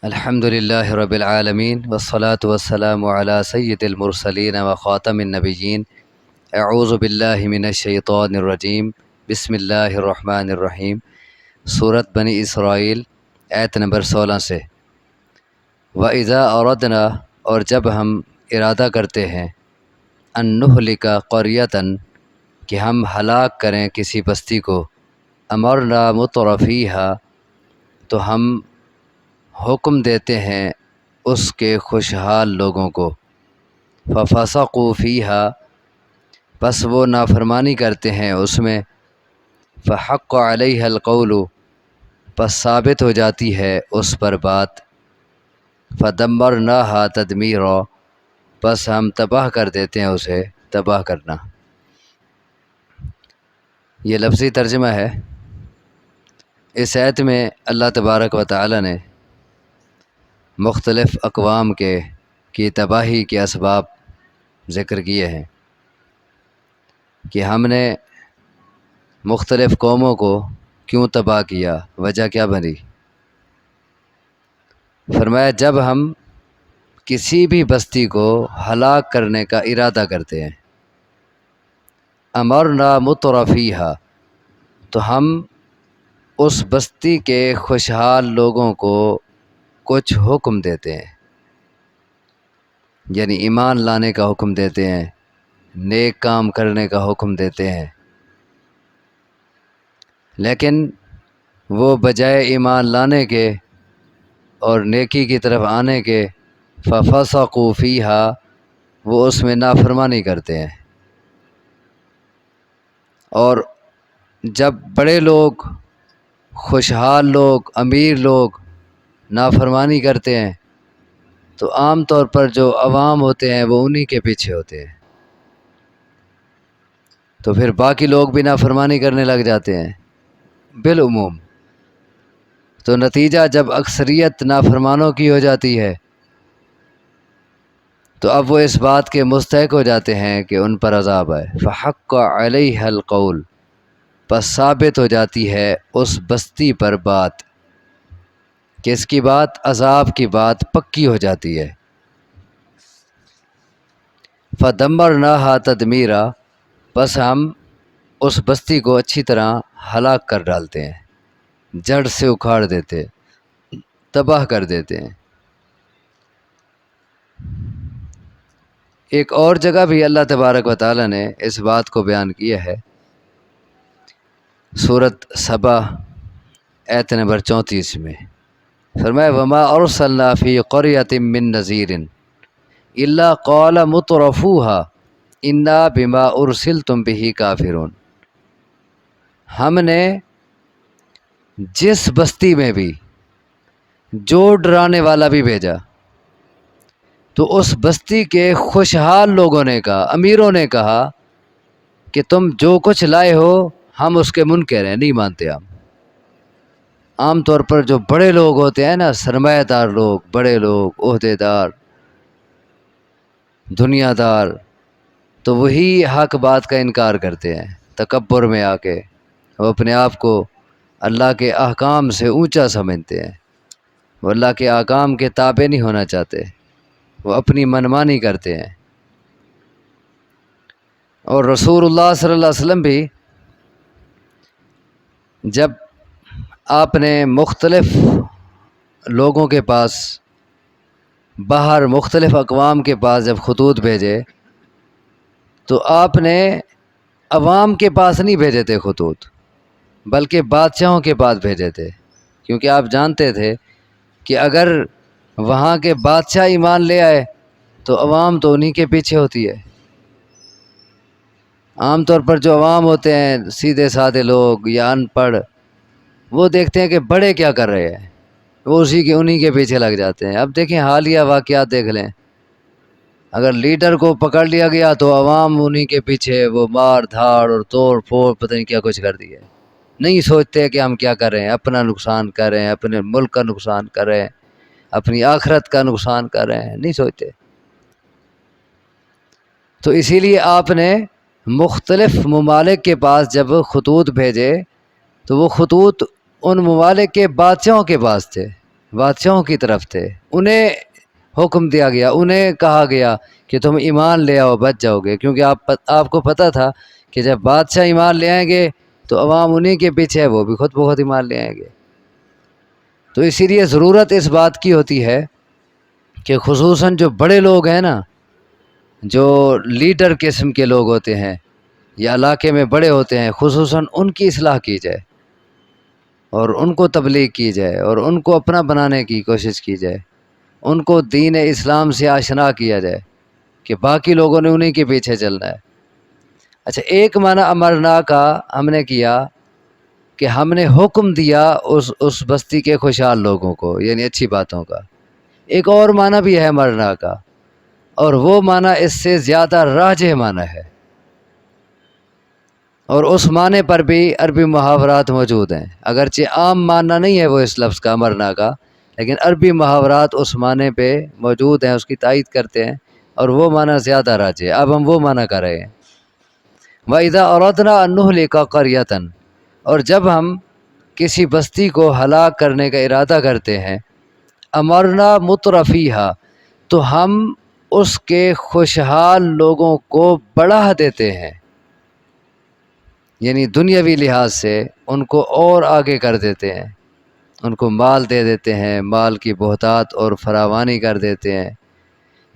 الحمد للہ رب العالمین والصلاة والسلام علی سید المرسلین وخاتم النبیین اعوذ باللہ من الشیطان الرجیم بسم اللہ الرحمن الرحیم۔ سورۃ بنی اسرائیل آیت نمبر 16 سے۔ وَإِذَا أَرَدْنَا، اور جب ہم ارادہ کرتے ہیں، أَن نُهْلِكَ قَرْيَةً، کہ ہم ہلاک کریں کسی بستی کو، أَمَرْنَا مُتْرَفِيهَا، تو ہم حکم دیتے ہیں اس کے خوشحال لوگوں کو، فَفَسَقُوا فِيهَا، پس وہ نافرمانی کرتے ہیں اس میں، فَحَقَّ عَلَيْهَا الْقَوْلُ، پس ثابت ہو جاتی ہے اس پر بات، فَدَمَّرْنَاهَا تَدْمِيرًا، پس ہم تباہ کر دیتے ہیں اسے تباہ کرنا۔ یہ لفظی ترجمہ ہے۔ اس آیت میں اللہ تبارک و تعالی نے مختلف اقوام کی تباہی کے اسباب ذکر کیے ہیں کہ ہم نے مختلف قوموں کو کیوں تباہ کیا، وجہ کیا بنی۔ فرمایا جب ہم کسی بھی بستی کو ہلاک کرنے کا ارادہ کرتے ہیں، امرنا مترفیہا، تو ہم اس بستی کے خوشحال لوگوں کو کچھ حکم دیتے ہیں، یعنی ایمان لانے کا حکم دیتے ہیں، نیک کام کرنے کا حکم دیتے ہیں، لیکن وہ بجائے ایمان لانے کے اور نیکی کی طرف آنے کے، فَفَسَقُوا فِيهَا، وہ اس میں نافرمانی کرتے ہیں۔ اور جب بڑے لوگ، خوشحال لوگ، امیر لوگ نافرمانی کرتے ہیں تو عام طور پر جو عوام ہوتے ہیں وہ انہی کے پیچھے ہوتے ہیں، تو پھر باقی لوگ بھی نافرمانی کرنے لگ جاتے ہیں بالعموم۔ تو نتیجہ جب اکثریت نافرمانوں کی ہو جاتی ہے تو اب وہ اس بات کے مستحق ہو جاتے ہیں کہ ان پر عذاب آئے، فَحَقَّ عَلَيْهَا الْقَوْلُ، پس ثابت ہو جاتی ہے اس بستی پر بات، کس کی بات؟ عذاب کی بات پکی ہو جاتی ہے۔ فَدَمَّرْنَاهَا تَدْمِيرًا، پس ہم اس بستی کو اچھی طرح ہلاک کر ڈالتے ہیں، جڑ سے اکھاڑ دیتے، تباہ کر دیتے ہیں۔ ایک اور جگہ بھی اللہ تبارک و تعالی نے اس بات کو بیان کیا ہے، سورۃ سبا آیت نمبر 34 میں فرمایا وَمَا أَرْسَلْنَا فِي قَرْيَةٍ مِّن نَذِيرٍ إِلَّا قَالَ مُتْرَفُوهَا إِنَّا بِمَا أُرْسِلْتُمْ بِهِ كَافِرُونَ، ہم نے جس بستی میں بھی جو ڈرانے والا بھی بھیجا تو اس بستی کے خوشحال لوگوں نے کہا، امیروں نے کہا کہ تم جو کچھ لائے ہو ہم اس کے منکر ہیں، نہیں مانتے ہم۔ عام طور پر جو بڑے لوگ ہوتے ہیں نا، سرمایہ دار لوگ، بڑے لوگ، عہدے دار، دنیا دار، تو وہی حق بات کا انکار کرتے ہیں، تکبر میں آ کے وہ اپنے آپ کو اللہ کے احکام سے اونچا سمجھتے ہیں، وہ اللہ کے احکام کے تابع نہیں ہونا چاہتے، وہ اپنی منمانی کرتے ہیں۔ اور رسول اللہ صلی اللہ علیہ وسلم بھی جب آپ نے مختلف لوگوں کے پاس، باہر مختلف اقوام کے پاس جب خطوط بھیجے تو آپ نے عوام کے پاس نہیں بھیجے تھے خطوط، بلکہ بادشاہوں کے پاس بھیجے تھے، کیونکہ آپ جانتے تھے کہ اگر وہاں کے بادشاہ ایمان لے آئے تو عوام تو انہی کے پیچھے ہوتی ہے۔ عام طور پر جو عوام ہوتے ہیں، سیدھے سادے لوگ یا ان پڑھ، وہ دیکھتے ہیں کہ بڑے کیا کر رہے ہیں، وہ انہی کے پیچھے لگ جاتے ہیں۔ اب دیکھیں حالیہ واقعات دیکھ لیں، اگر لیڈر کو پکڑ لیا گیا تو عوام انہی کے پیچھے وہ مار دھاڑ اور توڑ پھوڑ پتہ نہیں کیا کچھ کر دیا، نہیں سوچتے کہ ہم کیا کر رہے ہیں، اپنا نقصان کر رہے ہیں، اپنے ملک کا نقصان کر رہے ہیں، اپنی آخرت کا نقصان کر رہے ہیں، نہیں سوچتے۔ تو اسی لیے آپ نے مختلف ممالک کے پاس جب خطوط بھیجے تو وہ خطوط ان ممالک کے بادشاہوں کے پاس تھے، بادشاہوں کی طرف تھے، انہیں حکم دیا گیا، انہیں کہا گیا کہ تم ایمان لے آؤ بچ جاؤ گے، کیونکہ آپ کو پتہ تھا کہ جب بادشاہ ایمان لے آئیں گے تو عوام انہیں کے پیچھے ہے، وہ بھی خود بخود ایمان لے آئیں گے۔ تو اسی لیے ضرورت اس بات کی ہوتی ہے کہ خصوصاً جو بڑے لوگ ہیں نا، جو لیڈر قسم کے لوگ ہوتے ہیں یا علاقے میں بڑے ہوتے ہیں، خصوصاً ان کی اصلاح کی جائے اور ان کو تبلیغ کی جائے اور ان کو اپنا بنانے کی کوشش کی جائے، ان کو دین اسلام سے آشنا کیا جائے کہ باقی لوگوں نے انہیں کے پیچھے چلنا ہے۔ اچھا، ایک معنی امرنا کا ہم نے کیا کہ ہم نے حکم دیا اس بستی کے خوشحال لوگوں کو، یعنی اچھی باتوں کا۔ ایک اور معنی بھی ہے مرنا کا، اور وہ معنی اس سے زیادہ راجح معنی ہے، اور اس معنی پر بھی عربی محاورات موجود ہیں، اگرچہ عام معنی نہیں ہے وہ اس لفظ کا مرنا کا، لیکن عربی محاورات اس معنی پہ موجود ہیں، اس کی تائید کرتے ہیں، اور وہ معنی زیادہ راجح ہے۔ اب ہم وہ معنی کر رہے ہیں۔ وَإِذَا أَرَدْنَا أَن نُهْلِكَ قَرْيَةً، اور جب ہم کسی بستی کو ہلاک کرنے کا ارادہ کرتے ہیں، امرنا مترفیہا، تو ہم اس کے خوشحال لوگوں کو بڑھا دیتے ہیں، یعنی دنیاوی لحاظ سے ان کو اور آگے کر دیتے ہیں، ان کو مال دے دیتے ہیں، مال کی بہتات اور فراوانی کر دیتے ہیں،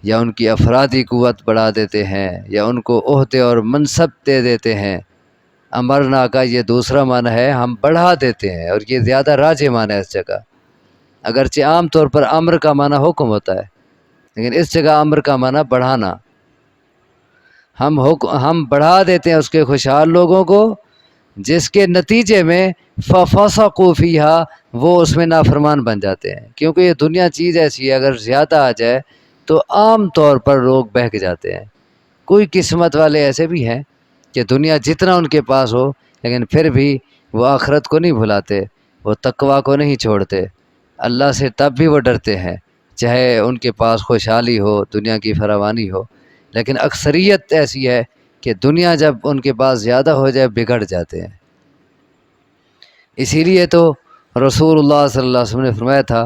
یا ان کی افرادی قوت بڑھا دیتے ہیں، یا ان کو عہدے اور منصب دے دیتے ہیں۔ امرنا کا یہ دوسرا معنی ہے، ہم بڑھا دیتے ہیں، اور یہ زیادہ راجح معنی ہے اس جگہ، اگرچہ عام طور پر امر کا معنی حکم ہوتا ہے، لیکن اس جگہ امر کا معنی بڑھانا۔ ہم بڑھا دیتے ہیں اس کے خوشحال لوگوں کو، جس کے نتیجے میں فَفَسَقُوا فِيهَا، وہ اس میں نافرمان بن جاتے ہیں، کیونکہ یہ دنیا چیز ایسی ہے، اگر زیادہ آ جائے تو عام طور پر لوگ بہک جاتے ہیں۔ کوئی قسمت والے ایسے بھی ہیں کہ دنیا جتنا ان کے پاس ہو لیکن پھر بھی وہ آخرت کو نہیں بھلاتے، وہ تقویٰ کو نہیں چھوڑتے، اللہ سے تب بھی وہ ڈرتے ہیں چاہے ان کے پاس خوشحالی ہو، دنیا کی فراوانی ہو، لیکن اکثریت ایسی ہے کہ دنیا جب ان کے پاس زیادہ ہو جائے بگڑ جاتے ہیں۔ اسی لیے تو رسول اللہ صلی اللہ علیہ وسلم نے فرمایا تھا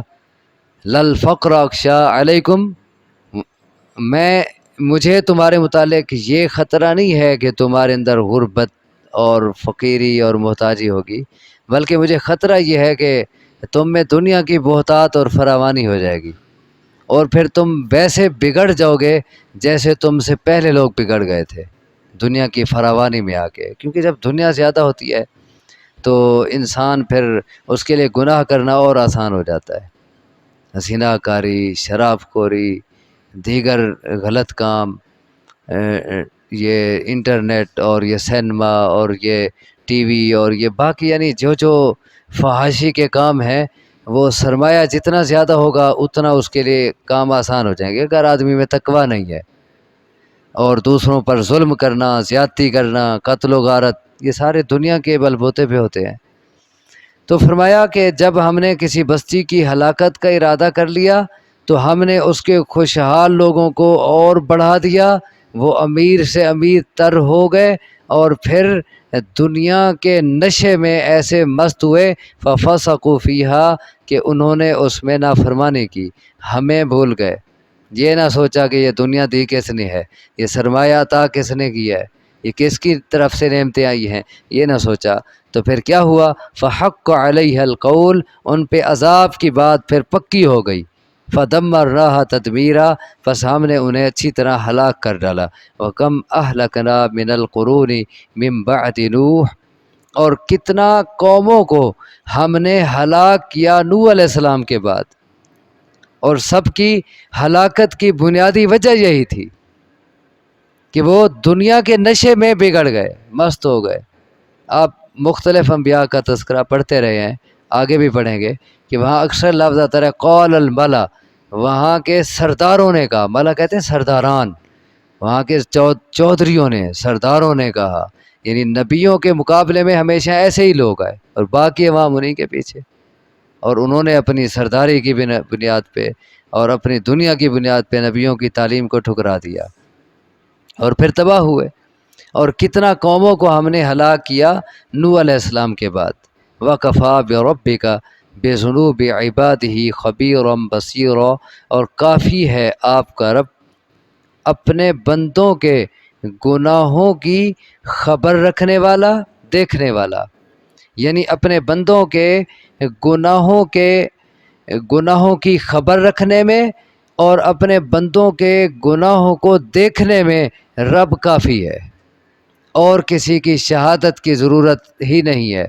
للفقر اخشا علیکم، مجھے تمہارے متعلق یہ خطرہ نہیں ہے کہ تمہارے اندر غربت اور فقیری اور محتاجی ہوگی، بلکہ مجھے خطرہ یہ ہے کہ تم میں دنیا کی بہتات اور فراوانی ہو جائے گی، اور پھر تم ویسے بگڑ جاؤ گے جیسے تم سے پہلے لوگ بگڑ گئے تھے دنیا کی فراوانی میں آ کے، کیونکہ جب دنیا زیادہ ہوتی ہے تو انسان پھر اس کے لیے گناہ کرنا اور آسان ہو جاتا ہے، زنا کاری، شراب خوری، دیگر غلط کام، یہ انٹرنیٹ اور یہ سینما اور یہ ٹی وی اور یہ باقی، یعنی جو فحاشی کے کام ہیں، وہ سرمایہ جتنا زیادہ ہوگا اتنا اس کے لیے کام آسان ہو جائیں گے اگر آدمی میں تقویٰ نہیں ہے، اور دوسروں پر ظلم کرنا، زیادتی کرنا، قتل و غارت، یہ سارے دنیا کے بل بوتے پہ ہوتے ہیں۔ تو فرمایا کہ جب ہم نے کسی بستی کی ہلاکت کا ارادہ کر لیا تو ہم نے اس کے خوشحال لوگوں کو اور بڑھا دیا، وہ امیر سے امیر تر ہو گئے، اور پھر دنیا کے نشے میں ایسے مست ہوئے فَفَسَقُوا فِيهَا کہ انہوں نے اس میں نافرمانی کی، ہمیں بھول گئے، یہ نہ سوچا کہ یہ دنیا دی کس نے ہے، یہ سرمایہ عطا کس نے کیا ہے، یہ کس کی طرف سے نعمتیں آئی ہیں، یہ نہ سوچا، تو پھر کیا ہوا فَحَقَّ عَلَيْهَا الْقَوْلُ، ان پہ عذاب کی بات پھر پکی ہو گئی، فَدَمَّرْنَاهَا تَدْمِيرًا، پس ہم نے انہیں اچھی طرح ہلاک کر ڈالا، وَكَمْ أَهْلَكْنَا مِنَ الْقُرُونِ مِنْ بَعْدِ نُوحٍ، اور کتنا قوموں کو ہم نے ہلاک کیا نوح علیہ السلام کے بعد، اور سب کی ہلاکت کی بنیادی وجہ یہی تھی کہ وہ دنیا کے نشے میں بگڑ گئے، مست ہو گئے۔ آپ مختلف انبیاء کا تذکرہ پڑھتے رہے ہیں، آگے بھی پڑھیں گے کہ وہاں اکثر لفظ آتا ہے قول الملا، وہاں کے سرداروں نے کہا، ملا کہتے ہیں سرداران، وہاں کے چودھریوں نے، سرداروں نے کہا، یعنی نبیوں کے مقابلے میں ہمیشہ ایسے ہی لوگ آئے اور باقی عوام انہیں کے پیچھے، اور انہوں نے اپنی سرداری کی بنیاد پہ اور اپنی دنیا کی بنیاد پہ نبیوں کی تعلیم کو ٹھکرا دیا اور پھر تباہ ہوئے۔ اور کتنا قوموں کو ہم نے ہلاک کیا نوح علیہ السلام کے بعد۔ وَكَفَىٰ بِرَبِّكَ بذنوب عبادہ خبیرا بصیرا، اور کافی ہے آپ کا رب اپنے بندوں کے گناہوں کی خبر رکھنے والا، دیکھنے والا، یعنی اپنے بندوں کے گناہوں کی خبر رکھنے میں اور اپنے بندوں کے گناہوں کو دیکھنے میں رب کافی ہے، اور کسی کی شہادت کی ضرورت ہی نہیں ہے،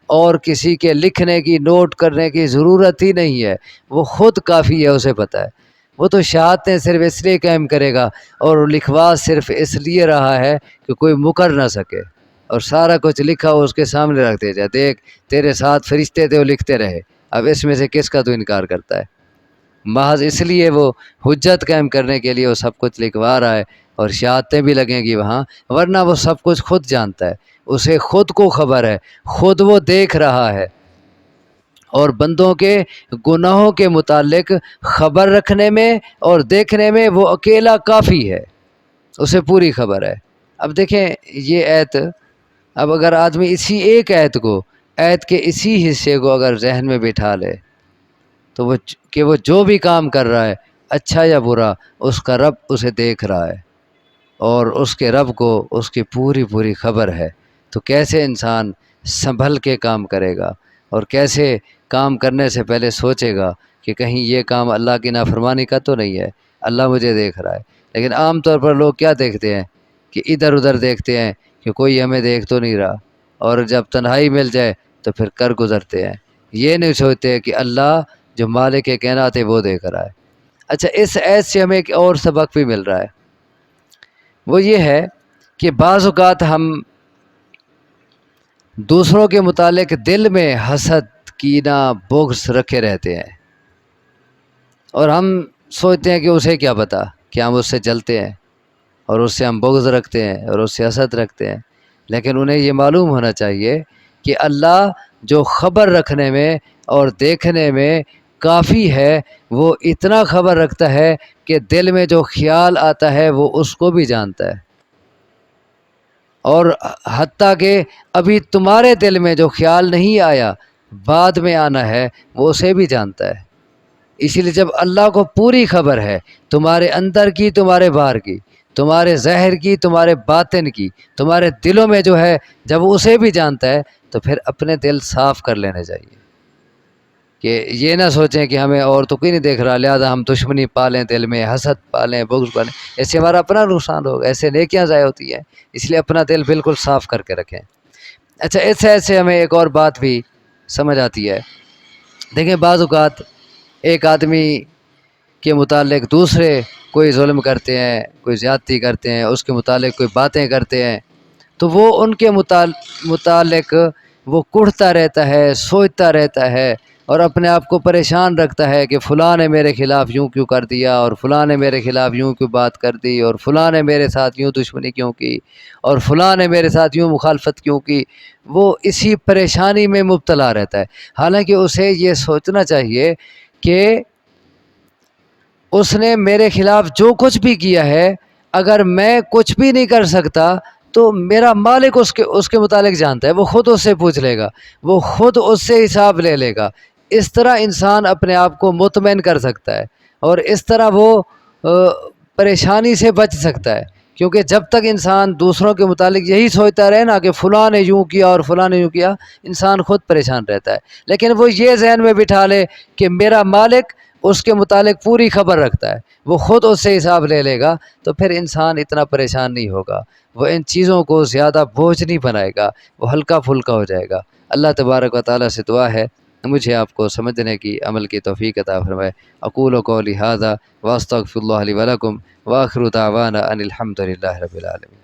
اور کسی کے لکھنے کی، نوٹ کرنے کی ضرورت ہی نہیں ہے، وہ خود کافی ہے، اسے پتہ ہے۔ وہ تو شہادتیں صرف اس لیے قائم کرے گا اور لکھوا صرف اس لیے رہا ہے کہ کوئی مکر نہ سکے، اور سارا کچھ لکھا ہو اس کے سامنے رکھ دے جائے، دیکھ تیرے ساتھ فرشتے تھے وہ لکھتے رہے، اب اس میں سے کس کا تو انکار کرتا ہے؟ محض اس لیے وہ حجت قائم کرنے کے لیے وہ سب کچھ لکھوا رہا ہے، اور شہادتیں بھی لگیں گی وہاں، ورنہ وہ سب کچھ خود جانتا ہے، اسے خود کو خبر ہے، خود وہ دیکھ رہا ہے، اور بندوں کے گناہوں کے متعلق خبر رکھنے میں اور دیکھنے میں وہ اکیلا کافی ہے، اسے پوری خبر ہے۔ اب دیکھیں یہ آیت، اب اگر آدمی اسی ایک آیت کے اسی حصے کو اگر ذہن میں بٹھا لے تو وہ جو بھی کام کر رہا ہے اچھا یا برا، اس کا رب اسے دیکھ رہا ہے، اور اس کے رب کو اس کی پوری خبر ہے، تو کیسے انسان سنبھل کے کام کرے گا، اور کیسے کام کرنے سے پہلے سوچے گا کہ کہیں یہ کام اللہ کی نافرمانی کا تو نہیں ہے، اللہ مجھے دیکھ رہا ہے۔ لیکن عام طور پر لوگ کیا دیکھتے ہیں کہ ادھر ادھر دیکھتے ہیں کہ کوئی ہمیں دیکھ تو نہیں رہا، اور جب تنہائی مل جائے تو پھر کر گزرتے ہیں، یہ نہیں سوچتے کہ اللہ جو مالک کائنات ہے وہ دیکھ رہا ہے۔ اچھا، اس آیت سے ہمیں ایک اور سبق بھی مل رہا ہے، وہ یہ ہے کہ بعض اوقات ہم دوسروں کے متعلق دل میں حسد، کینہ، بغض رکھے رہتے ہیں، اور ہم سوچتے ہیں کہ اسے کیا پتہ کہ ہم اس سے جلتے ہیں، اور اس سے ہم بغض رکھتے ہیں اور اس سے حسد رکھتے ہیں، لیکن انہیں یہ معلوم ہونا چاہیے کہ اللہ جو خبر رکھنے میں اور دیکھنے میں کافی ہے، وہ اتنا خبر رکھتا ہے کہ دل میں جو خیال آتا ہے وہ اس کو بھی جانتا ہے، اور حتیٰ کہ ابھی تمہارے دل میں جو خیال نہیں آیا بعد میں آنا ہے وہ اسے بھی جانتا ہے۔ اسی لیے جب اللہ کو پوری خبر ہے تمہارے اندر کی، تمہارے باہر کی، تمہارے ظاہر کی، تمہارے باطن کی، تمہارے دلوں میں جو ہے، جب وہ اسے بھی جانتا ہے تو پھر اپنے دل صاف کر لینے چاہیے، کہ یہ نہ سوچیں کہ ہمیں اور تو کوئی نہیں دیکھ رہا لہذا ہم دشمنی پالیں، دل میں حسد پالیں، بغض پالیں، ایسے ہمارا اپنا نقصان ہوگا، ایسے نیکیاں ضائع ہوتی ہیں، اس لیے اپنا دل بالکل صاف کر کے رکھیں۔ اچھا، ایسے ہمیں ایک اور بات بھی سمجھ آتی ہے، دیکھیں بعض اوقات ایک آدمی کے متعلق دوسرے کوئی ظلم کرتے ہیں، کوئی زیادتی کرتے ہیں، اس کے متعلق کوئی باتیں کرتے ہیں، تو وہ ان کے متعلق وہ کڑھتا رہتا ہے، سوچتا رہتا ہے، اور اپنے آپ کو پریشان رکھتا ہے کہ فلاں نے میرے خلاف یوں کیوں کر دیا، اور فلاں نے میرے خلاف یوں کیوں بات کر دی، اور فلاں نے میرے ساتھ یوں دشمنی کیوں کی، اور فلاں نے میرے ساتھ یوں مخالفت کیوں کی، وہ اسی پریشانی میں مبتلا رہتا ہے۔ حالانکہ اسے یہ سوچنا چاہیے کہ اس نے میرے خلاف جو کچھ بھی کیا ہے، اگر میں کچھ بھی نہیں کر سکتا تو میرا مالک اس کے متعلق جانتا ہے، وہ خود اس سے پوچھ لے گا، وہ خود اس سے حساب لے لے گا۔ اس طرح انسان اپنے آپ کو مطمئن کر سکتا ہے، اور اس طرح وہ پریشانی سے بچ سکتا ہے، کیونکہ جب تک انسان دوسروں کے متعلق یہی سوچتا رہے نا کہ فلاں نے یوں کیا اور فلاں نے یوں کیا، انسان خود پریشان رہتا ہے۔ لیکن وہ یہ ذہن میں بٹھا لے کہ میرا مالک اس کے متعلق پوری خبر رکھتا ہے، وہ خود اس سے حساب لے لے گا، تو پھر انسان اتنا پریشان نہیں ہوگا، وہ ان چیزوں کو زیادہ بوجھ نہیں بنائے گا، وہ ہلکا پھلکا ہو جائے گا۔ اللہ تبارک و تعالیٰ سے دعا ہے مجھے آپ کو سمجھنے کی، عمل کی توفیق عطا فرمائے۔ اقول قولی ھذا واستغفر اللہ لی ولکم، وآخر دعوانا ان الحمد للہ رب العالمین۔